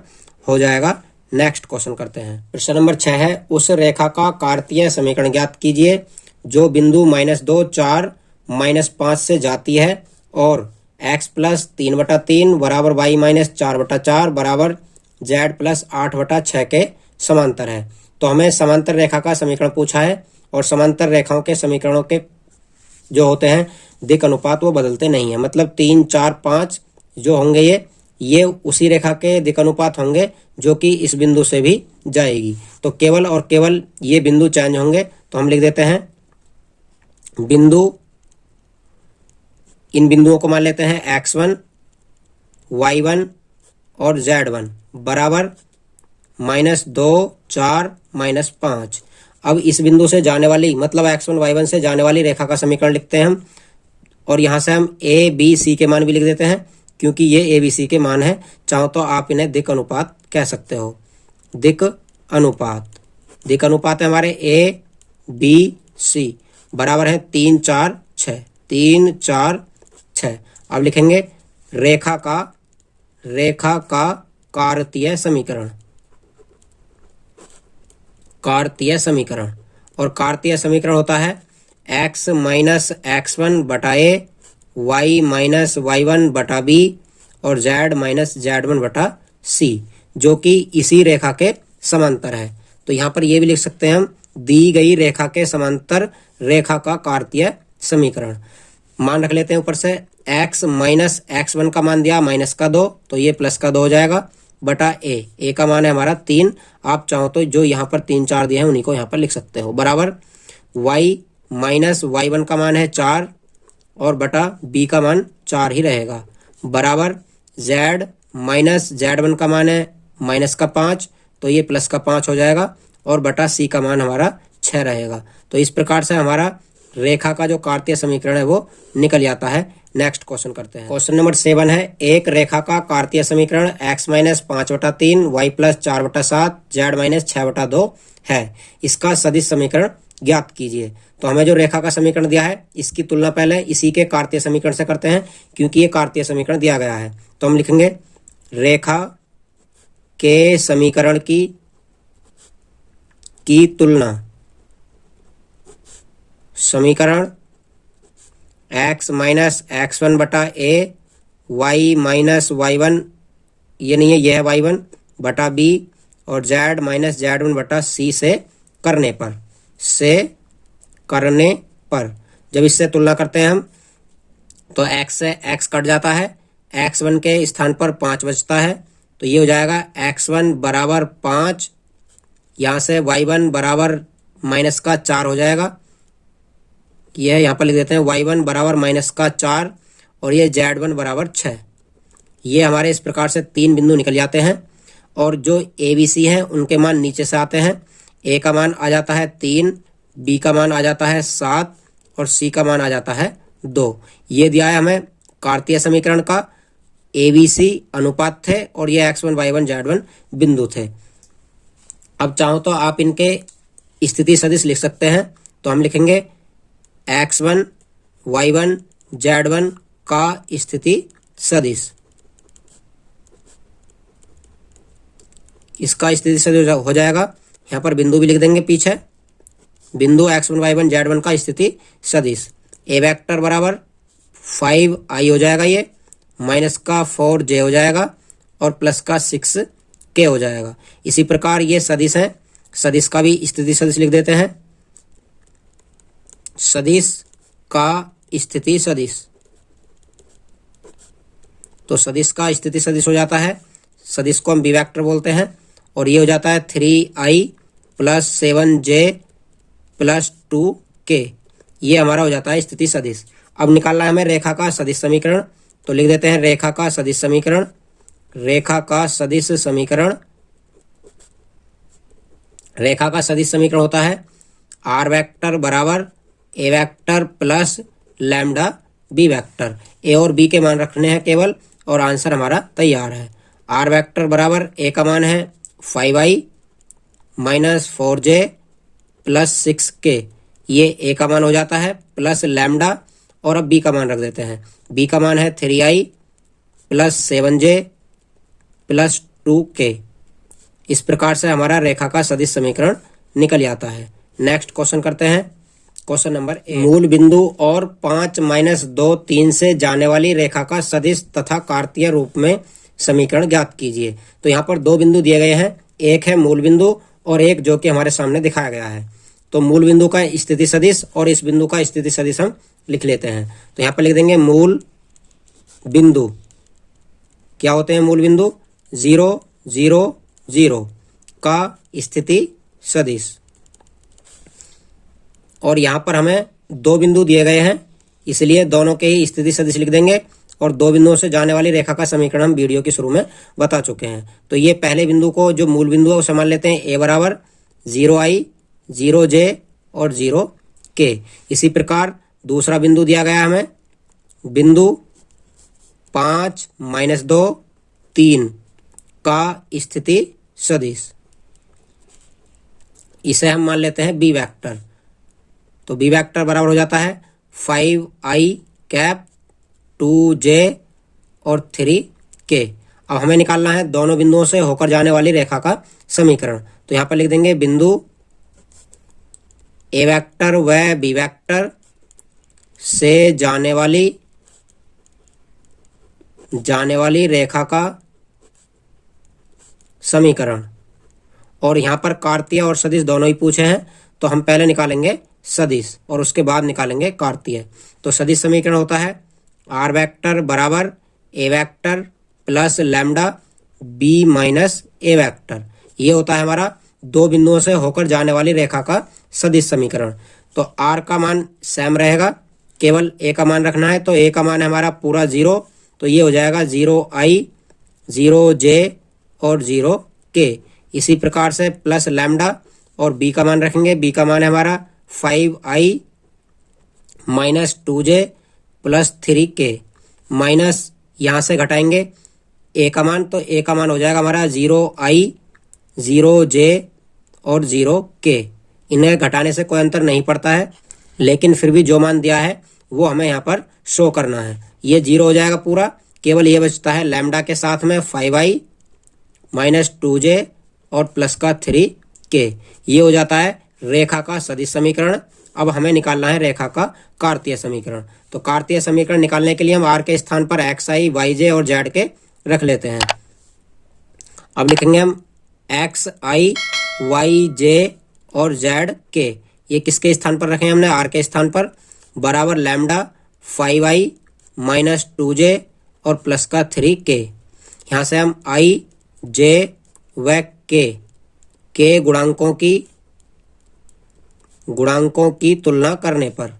Speaker 1: हो जाएगा। नेक्स्ट क्वेश्चन करते हैं। प्रश्न नंबर 6 है, उस रेखा का कार्तीय समीकरण ज्ञात कीजिए जो बिंदु -2, 4, -5 से जाती है और x+3/3 बराबर y-4/4 बराबर z+8/6 के समांतर है। तो हमें समांतर रेखा का समीकरण पूछा है और समांतर रेखाओं के समीकरणों के जो होते हैं दिक् अनुपात वो बदलते नहीं है। मतलब 3, 4, 5 जो होंगे ये उसी रेखा के दिक् अनुपात होंगे जो कि इस बिंदु से भी जाएगी। तो केवल और केवल ये बिंदु चेंज होंगे। तो हम लिख देते हैं बिंदु, इन बिंदुओं को मान लेते हैं x1, y1 और z1 बराबर -2, 4, -5। अब इस बिंदु से जाने वाली मतलब x1, y1 से जाने वाली रेखा का समीकरण लिखते हैं हम और यहाँ से हम a, b, c के मान भी लिख देते हैं क्योंकि ये a, b, c के मान है। चाहो तो आप इन्हें दिक् अनुपात कह सकते हो। दिक् अनुपात, दिक् अनुपात है हमारे a, b, c बराबर है 3, 4, 6, 3, 4, 6। अब लिखेंगे रेखा का कार्तीय समीकरण, कार्तीय समीकरण। और कार्तीय समीकरण होता है x-x1/a, y-y1/b और z-z1/c जो कि इसी रेखा के समांतर है। तो यहाँ पर ये भी लिख सकते हैं हम दी गई रेखा के समांतर रेखा का कार्तीय समीकरण। मान रख लेते हैं ऊपर से x-x1 का मान दिया -2 तो ये +2 हो जाएगा बटा a का मान है हमारा 3। आप चाहो तो जो यहाँ पर 3, 4 दिए हैं उन्हीं को यहाँ पर लिख सकते हो बराबर y-y1 का मान है 4 और बटा b का मान 4 ही रहेगा बराबर z-z1 का मान है -5 तो ये +5 हो जाएगा और बटा c का मान हमारा 6 रहेगा। तो इस प्रकार से हमारा रेखा का जो कार्तीय समीकरण है वो निकल जाता है। नेक्स्ट क्वेश्चन करते हैं। क्वेश्चन नंबर 7 है, एक रेखा का कार्तीय समीकरण x-5/3 y+4/7 z-6/2 है, इसका सदिश समीकरण ज्ञात कीजिए। तो हमें जो रेखा का समीकरण दिया है इसकी तुलना पहले इसी के कार्तीय समीकरण से करते हैं क्योंकि ये कार्तीय समीकरण दिया गया है। तो हम लिखेंगे रेखा के समीकरण की तुलना, समीकरण x-x1/a y-y1 ये नहीं है, यह है y1/b और z-z1/c से करने पर जब इससे तुलना करते हैं हम तो x से x कट जाता है, x1 के स्थान पर 5 बचता है तो ये हो जाएगा x1 बराबर 5, यहाँ से y1 बराबर -4 हो जाएगा। यह यहाँ पर लिख देते हैं y1 बराबर -4 और ये z1 बराबर 6। ये हमारे इस प्रकार से 3 बिंदु निकल जाते हैं और जो a b c हैं उनके मान नीचे से आते हैं। a का मान आ जाता है 3, b का मान आ जाता है 7 और c का मान आ जाता है 2। ये दिया है हमें कार्तीय समीकरण का। a b c अनुपात थे और ये x1 y1 z1 बिंदु थे। अब चाहो तो आप इनके स्थिति सदिश लिख सकते हैं। तो हम लिखेंगे x1 y1 z1 का स्थिति सदिश, इसका स्थिति सदिश हो जाएगा। यहाँ पर बिंदु भी लिख देंगे पीछे, बिंदु x1 y1 z1 का स्थिति सदिश a वेक्टर बराबर 5i हो जाएगा, ये -4j हो जाएगा और +6k के हो जाएगा। इसी प्रकार ये सदिश है, सदिश का भी स्थिति सदिश लिख देते हैं। सदिश का स्थिति सदिश, तो सदिश का स्थिति सदिश हो जाता है, सदिश को हम बी वेक्टर बोलते हैं, और ये हो जाता है 3i plus 7j plus 2k। ये हमारा हो जाता है स्थिति सदिश। अब निकालना है हमें रेखा का सदिश समीकरण, तो लिख देते हैं रेखा का सदिश समीकरण। रेखा का सदिश समीकरण, रेखा का सदिश समीकरण होता है आर वेक्टर बराबर A vector plus lambda B vector. A और बी के मान रखने हैं केवल, और आंसर हमारा तैयार है। आर वेक्टर बराबर ए का मान है 5i minus 4j plus 6k, ये ए का मान हो जाता है, प्लस लैम्डा, और अब बी का मान रख देते हैं। बी का मान है 3i plus 7j plus 2k। इस प्रकार से हमारा रेखा का सदिश समीकरण निकल जाता है। नेक्स्ट क्वेश्चन करते हैं। क्वेश्चन नंबर 8, मूल बिंदु और 5 माइनस 2 3 से जाने वाली रेखा का सदिश तथा कार्तीय रूप में समीकरण ज्ञात कीजिए। तो यहाँ पर दो बिंदु दिए गए हैं, एक है मूल बिंदु और एक जो कि हमारे सामने दिखाया गया है। तो मूल बिंदु का स्थिति सदिश और इस बिंदु का स्थिति सदिश हम लिख लेते हैं। तो यहाँ पर लिख देंगे मूल बिंदु, क्या होते हैं मूल बिंदु, 0 0 0 का स्थिति सदिश। और यहाँ पर हमें दो बिंदु दिए गए हैं, इसलिए दोनों के ही स्थिति सदिश लिख देंगे, और दो बिंदुओं से जाने वाली रेखा का समीकरण हम वीडियो के शुरू में बता चुके हैं। तो ये पहले बिंदु को जो मूल बिंदु है उसे मान लेते हैं, ए बराबर 0i 0j और 0k। इसी प्रकार दूसरा बिंदु दिया गया हमें, बिंदु 5 माइनस 2 3 का स्थिति सदिश, इसे हम मान लेते हैं बी वेक्टर। तो बी वेक्टर बराबर हो जाता है 5i कैप 2j और 3k। अब हमें निकालना है दोनों बिंदुओं से होकर जाने वाली रेखा का समीकरण। तो यहाँ पर लिख देंगे बिंदु ए वेक्टर व बी वेक्टर से जाने वाली रेखा का समीकरण। और यहाँ पर कार्तीय और सदिश दोनों ही पूछे हैं, तो हम पहले निकालेंगे सदिश और उसके बाद निकालेंगे कार्तीय। तो सदिश समीकरण होता है आर वेक्टर बराबर A vector plus lambda B minus A vector. ये होता है हमारा दो बिंदुओं से होकर जाने वाली रेखा का सदिश समीकरण। तो आर का मान सेम रहेगा, केवल ए का मान रखना है। तो ए का मान है हमारा पूरा 0, तो ये हो जाएगा 0i 0j और 0k। इसी प्रकार से प्लस लैम्डा, और बी का मान रखेंगे, बी का मान है हमारा 5i minus 2j plus 3k, minus यहाँ से घटाएंगे ए का मान, तो ए का मान हो जाएगा हमारा 0i 0j और 0k। इन्हें घटाने से कोई अंतर नहीं पड़ता है, लेकिन फिर भी जो मान दिया है वो हमें यहाँ पर शो करना है। ये 0 हो जाएगा पूरा, केवल ये बचता है लैम्डा के साथ में 5i माइनस 2j और प्लस का 3k। ये हो जाता है रेखा का सदिश समीकरण। अब हमें निकालना है रेखा का कार्तीय समीकरण। तो कार्तीय समीकरण निकालने के लिए हम r के स्थान पर xi yj और z के रख लेते हैं। अब लिखेंगे हम xi yj और z के, ये किसके स्थान पर रखें हमने, r के स्थान पर, बराबर लैम्डा 5i माइनस 2j और प्लस का 3k। यहाँ से हम i j व k गुणांकों की तुलना करने पर,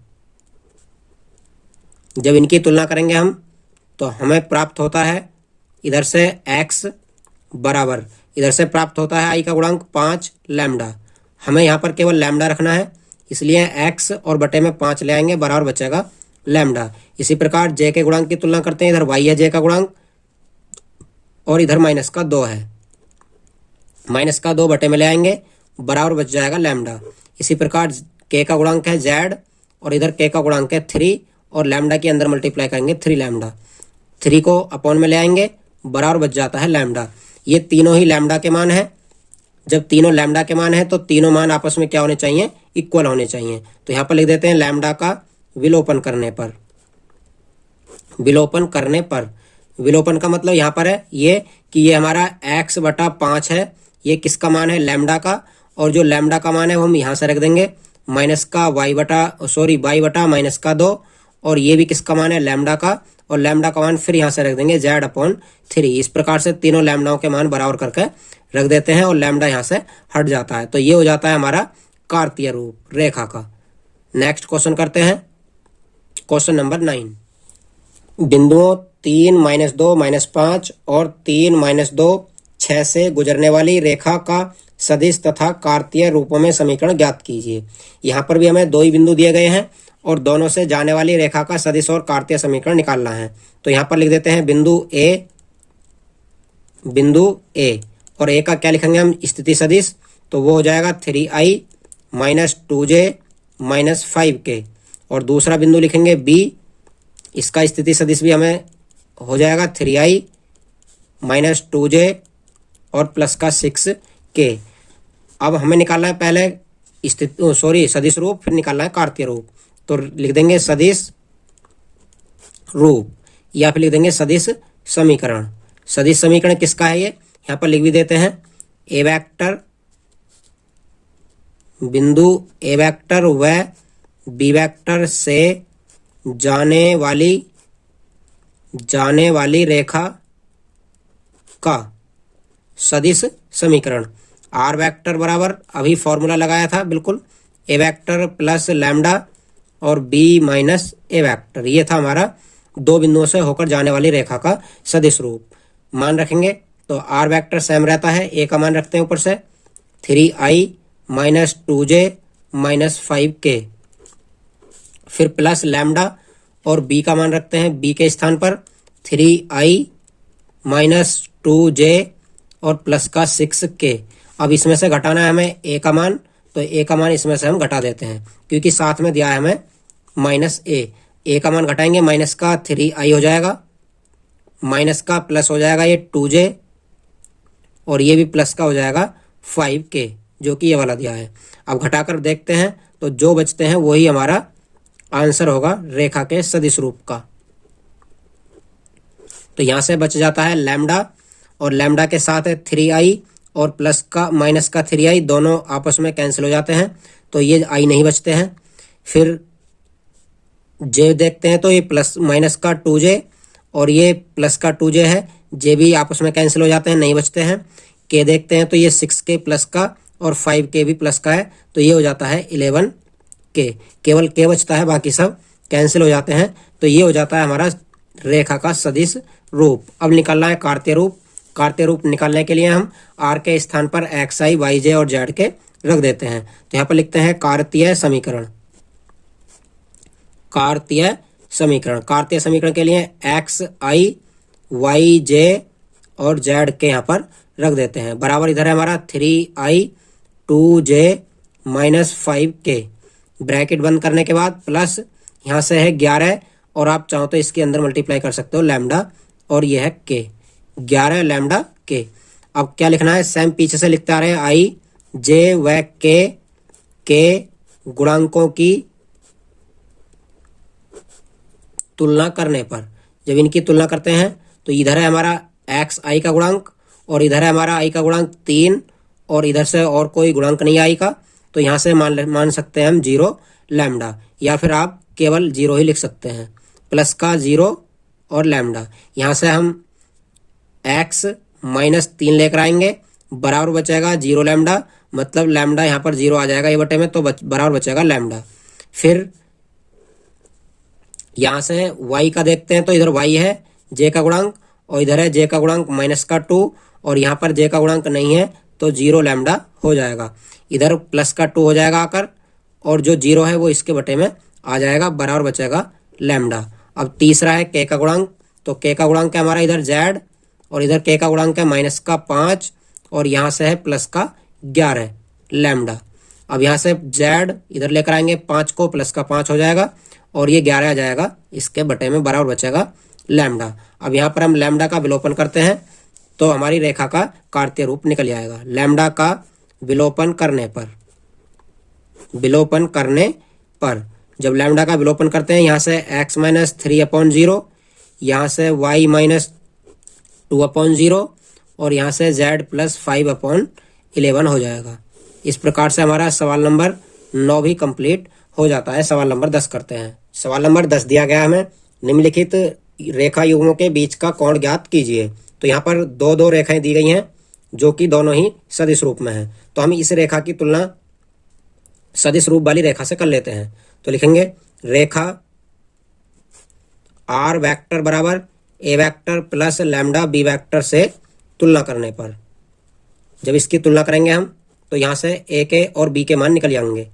Speaker 1: जब इनकी तुलना करेंगे हम, तो हमें प्राप्त होता है इधर से x बराबर, इधर से प्राप्त होता है i का गुणांक 5 लैम्डा। हमें यहाँ पर केवल लैम्डा रखना है, इसलिए x और बटे में 5 ले आएंगे, बराबर बचेगा लैम्डा। इसी प्रकार j के गुणांक की तुलना करते हैं, इधर y है j का गुणांक और इधर माइनस का 2 है, माइनस का 2 बटे में ले आएंगे, बराबर बच जाएगा लैम्डा। इसी प्रकार k का गुणांक है z और इधर k का गुणांक है 3, और लैम्डा के अंदर मल्टीप्लाई करेंगे 3 लैम्डा, 3 को अपॉन में ले आएंगे, बराबर बच जाता है लैम्डा। ये तीनों ही लैम्डा के मान है। जब तीनों लैम्डा के मान है तो तीनों मान आपस में क्या होने चाहिए, इक्वल होने चाहिए। तो यहाँ पर लिख देते हैं लैम्डा का विलोपन करने पर, विलोपन का मतलब यहाँ पर है ये कि ये हमारा x बटा 5 है, ये किसका मान है, लैम्डा का, और जो लैम्डा का मान है वो हम यहाँ से रख देंगे माइनस का y बटा माइनस का 2, और ये भी किसका मान है, लैम्डा का, और लैम्डा का मान फिर यहाँ से रख देंगे z/3। इस प्रकार से तीनों लैम्डाओं के मान बराबर करके रख देते हैं और लैम्डा यहाँ से हट जाता है। तो ये हो जाता है हमारा कार्तीय रूप रेखा का। नेक्स्ट क्वेश्चन करते हैं, क्वेश्चन नंबर 9। बिंदुओं 3, -2, -5 और 3, -2, 6 से गुजरने वाली रेखा का सदिश तथा कार्तीय रूपों में समीकरण ज्ञात कीजिए। यहाँ पर भी हमें दो ही बिंदु दिए गए हैं और दोनों से जाने वाली रेखा का सदिश और कार्तीय समीकरण निकालना है। तो यहाँ पर लिख देते हैं बिंदु ए, और ए का क्या लिखेंगे हम, स्थिति सदिश, तो वो हो जाएगा 3i - 2j - 5k। और दूसरा बिंदु लिखेंगे बी, इसका स्थिति सदिश भी हमें हो जाएगा 3i - 2j और प्लस का 6k। अब हमें निकालना है पहले सदिश रूप, फिर निकालना है कार्तीय रूप। तो लिख देंगे सदिश रूप या फिर लिख देंगे सदिश समीकरण। सदिश समीकरण किसका है, ये यहाँ पर लिख भी देते हैं, ए वेक्टर, बिंदु ए वेक्टर व बी वेक्टर से जाने वाली रेखा का सदिश समीकरण। आर वेक्टर बराबर अभी फॉर्मूला लगाया था बिल्कुल, ए वेक्टर प्लस लैम्डा और बी माइनस ए वेक्टर, ये था हमारा दो बिंदुओं से होकर जाने वाली रेखा का सदिश रूप। मान रखेंगे तो आर वेक्टर सेम रहता है, ए का मान रखते हैं ऊपर से 3i - 2j - 5k, फिर प्लस लैम्डा, और बी का मान रखते हैं बी के स्थान पर 3i - 2j और प्लस का 6k। अब इसमें से घटाना है हमें ए का मान, तो ए का मान इसमें से हम घटा देते हैं क्योंकि साथ में दिया है हमें -a का मान घटाएंगे, माइनस का 3i हो जाएगा, माइनस का प्लस हो जाएगा ये 2j, और ये भी प्लस का हो जाएगा 5k जो कि ये वाला दिया है। अब घटाकर देखते हैं तो जो बचते हैं वही हमारा आंसर होगा रेखा के सदिश रूप का। तो यहां से बच जाता है लैम्डा, और लैम्डा के साथ है 3i और प्लस का माइनस का 3i, दोनों आपस में कैंसिल हो जाते हैं तो ये i नहीं बचते हैं। फिर j देखते हैं तो ये प्लस माइनस का 2j और ये प्लस का 2j है, j भी आपस में कैंसिल हो जाते हैं, नहीं बचते हैं। k देखते हैं तो ये 6k प्लस का और 5k भी प्लस का है, तो ये हो जाता है 11k, केवल k बचता है, बाकी सब कैंसिल हो जाते हैं। तो ये हो जाता है हमारा रेखा का सदिश रूप। अब निकालना है कार्तीय रूप। कार्तीय रूप निकालने के लिए हम r के स्थान पर xi, yj और z के रख देते हैं। तो यहाँ पर लिखते हैं कार्तीय समीकरण। कार्तीय समीकरण के लिए xi, yj और z के यहाँ पर रख देते हैं। बराबर इधर है हमारा 3i 2j - 5k, ब्रैकेट बंद करने के बाद प्लस यहाँ से है 11, और आप चाहो तो इसके अंदर मल्टीप्लाई कर सकते हो लैम्डा, और ये है k, 11 लैम्डा k। अब क्या लिखना है, सेम पीछे से लिखते आ रहे हैं, i, j व k गुणांकों की तुलना करने पर, जब इनकी तुलना करते हैं तो इधर है हमारा xi का गुणांक और इधर है हमारा i का गुणांक 3, और इधर से और कोई गुणांक नहीं है i का, तो यहाँ से मान सकते हैं हम 0 लैम्डा, या फिर आप केवल 0 ही लिख सकते हैं, प्लस का 0 और लैम्डा। यहाँ से हम x - 3 लेकर आएंगे, बराबर बचेगा 0 लैम्डा, मतलब लैम्डा यहाँ पर 0 आ जाएगा ये बटे में, तो बराबर बचेगा लैम्डा। फिर यहाँ से y का देखते हैं तो इधर y है j का गुणांक, और इधर है j का गुणांक माइनस का 2, और यहाँ पर j का गुणांक नहीं है तो 0 लैम्डा हो जाएगा। इधर प्लस का 2 हो जाएगा आकर, और जो 0 है वो इसके बटे में आ जाएगा, बराबर बचेगा लैम्डा। अब तीसरा है k का गुणांक, तो k का गुणांक है हमारा इधर z, और इधर k का गुणांक है माइनस का 5, और यहाँ से है प्लस का 11 लैम्डा। अब यहाँ से z इधर लेकर आएंगे, 5 को प्लस का 5 हो जाएगा, और ये 11 आ जाएगा इसके बटे में, बराबर बचेगा लैम्डा। अब यहाँ पर हम लैम्डा का विलोपन करते हैं तो हमारी रेखा का कार्तीय रूप निकल जाएगा। लैम्डा का विलोपन करने पर जब लैम्डा का विलोपन करते हैं, यहाँ से x - 3/0, यहाँ से y 2/0 और यहाँ से z प्लस 5/11 हो जाएगा। इस प्रकार से हमारा सवाल नंबर 9 भी कंप्लीट हो जाता है। सवाल नंबर 10 करते हैं। सवाल नंबर 10 दिया गया हमें, निम्नलिखित रेखा युग्मों के बीच का कोण ज्ञात कीजिए। तो यहाँ पर दो दो रेखाएं दी गई हैं जो कि दोनों ही सदिश रूप में हैं। तो हम इस रेखा की तुलना सदिश रूप वाली रेखा से कर लेते हैं। तो लिखेंगे रेखा r वेक्टर बराबर a vector plus lambda b vector से तुलना करने पर, जब इसकी तुलना करेंगे हम तो यहाँ से a के और b के मान निकल जाएंगे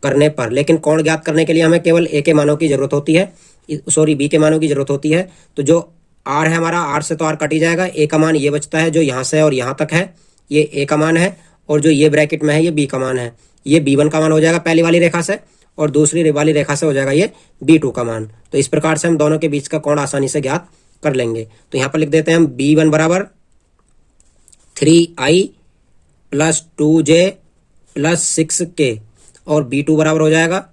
Speaker 1: करने पर। लेकिन कोण ज्ञात करने के लिए हमें केवल a के मानों की जरूरत होती है, b के मानों की जरूरत होती है। तो जो r है हमारा, r से तो r कट ही जाएगा, a का मान ये बचता है जो यहाँ से और यहाँ तक है, ये a का मान है, और जो ये ब्रैकेट में है ये b का मान है। ये b1 का मान हो जाएगा पहली वाली रेखा से, और दूसरी वाली रेखा से हो जाएगा ये b2 का मान। तो इस प्रकार से हम दोनों के बीच का कोण आसानी से ज्ञात कर लेंगे। तो यहाँ पर लिख देते हैं हम b1 बराबर 3i plus 2j plus 6k, और b2 बराबर हो जाएगा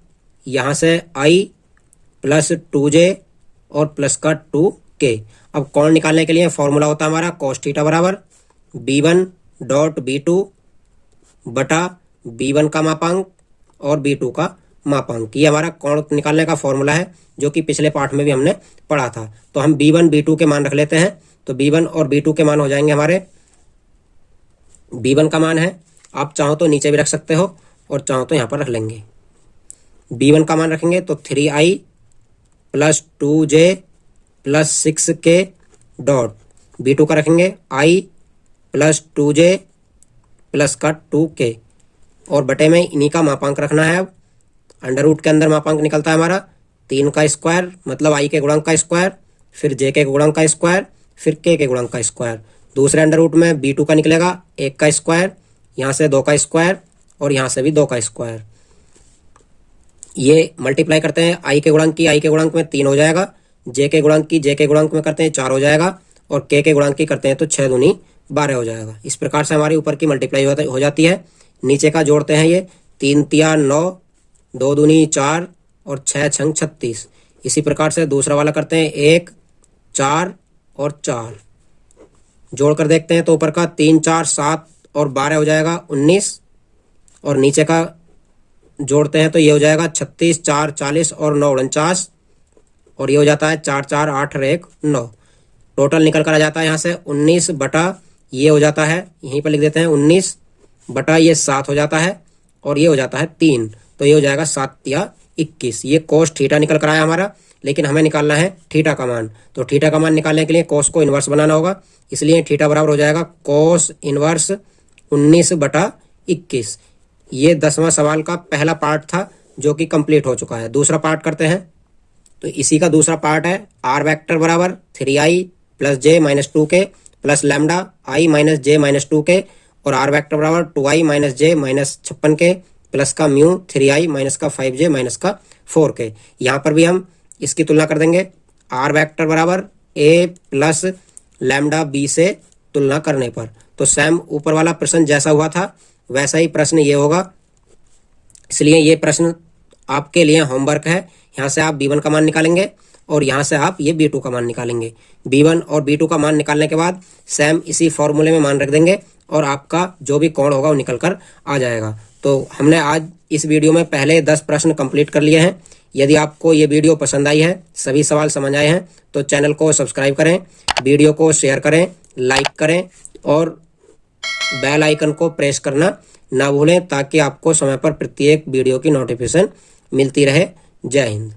Speaker 1: यहाँ से i प्लस 2j और प्लस का 2k। अब कोण निकालने के लिए फॉर्मूला होता है हमारा cos थीटा बराबर b1 डॉट b2 बटा b1 का मापांक और b2 का मापांक। ये हमारा कोण निकालने का फॉर्मूला है जो कि पिछले पाठ में भी हमने पढ़ा था। तो हम b1 b2 के मान रख लेते हैं। तो b1 और b2 के मान हो जाएंगे हमारे, b1 का मान है, आप चाहो तो नीचे भी रख सकते हो और चाहो तो यहाँ पर रख लेंगे। b1 का मान रखेंगे तो 3i plus 2j plus 6k dot b2 का रखेंगे i प्लस 2j प्लस का 2k, और बटे में इन्हीं का मापांक रखना है। अब अंडर रूट के अंदर मापांक निकलता है हमारा 3 का स्क्वायर, मतलब i के गुणांक का स्क्वायर, फिर j के गुणांक का स्क्वायर, फिर k के गुणांक का स्क्वायर। दूसरे अंडर रूट में b2 का निकलेगा 1 का स्क्वायर, यहाँ से 2 का स्क्वायर और यहाँ से भी 2 का स्क्वायर। ये मल्टीप्लाई करते हैं i के गुणांक की i के गुणांक में 3 हो जाएगा, j के गुणांक की j के गुणांक में करते हैं 4 हो जाएगा, और k के गुणांक की करते हैं तो 6 दूनी 12 हो जाएगा। इस प्रकार से हमारी ऊपर की मल्टीप्लाई हो जाती है। नीचे का जोड़ते हैं, ये 3 तिया 9, 2 दूनी 4 और 6 छंग 36। इसी प्रकार से दूसरा वाला करते हैं 1 4 और 4, जोड़ कर देखते हैं तो ऊपर का 3 4 7 और 12 हो जाएगा 19, और नीचे का जोड़ते हैं तो ये हो जाएगा 36 4 40 और 9 49, और ये हो जाता है 4 4 8 और 1 9। टोटल निकल कर आ जाता है यहाँ से 19 बटा ये हो जाता है, यहीं पर लिख देते हैं 19 बटा ये 7 हो जाता है, और ये हो जाता है 3, तो ये हो जाएगा 7 तिया 21। ये कोस थीटा निकल कर आया हमारा, लेकिन हमें निकालना है थीटा का मान। तो थीटा का मान निकालने के लिए कोस को इन्वर्स बनाना होगा, इसलिए थीटा बराबर हो जाएगा कोस इन्वर्स 19 बटा 21। ये 10वां सवाल का पहला पार्ट था जो कि कंप्लीट हो चुका है। दूसरा पार्ट करते हैं। तो इसी का दूसरा पार्ट है r वेक्टर बराबर 3i plus j minus 2k plus lambda i minus j minus 2k, और r वेक्टर बराबर 2i minus j minus 56k plus का म्यू 3i माइनस का 5j माइनस का 4k। यहाँ पर भी हम इसकी तुलना कर देंगे r वेक्टर बराबर a प्लस लैम्डा b से तुलना करने पर। तो सेम ऊपर वाला प्रश्न जैसा हुआ था वैसा ही प्रश्न ये होगा, इसलिए ये प्रश्न आपके लिए होमवर्क है। यहाँ से आप b1 का मान निकालेंगे और यहाँ से आप ये b2 का मान निकालेंगे। b1 और b2 का मान निकालने के बाद सेम इसी फॉर्मूले में मान रख देंगे और आपका जो भी कोण होगा वो निकल कर आ जाएगा। तो हमने आज इस वीडियो में पहले 10 प्रश्न कंप्लीट कर लिए हैं। यदि आपको ये वीडियो पसंद आई है, सभी सवाल समझ आए हैं, तो चैनल को सब्सक्राइब करें, वीडियो को शेयर करें, लाइक करें और बेल आइकन को प्रेस करना ना भूलें, ताकि आपको समय पर प्रत्येक वीडियो की नोटिफिकेशन मिलती रहे। जय हिंद।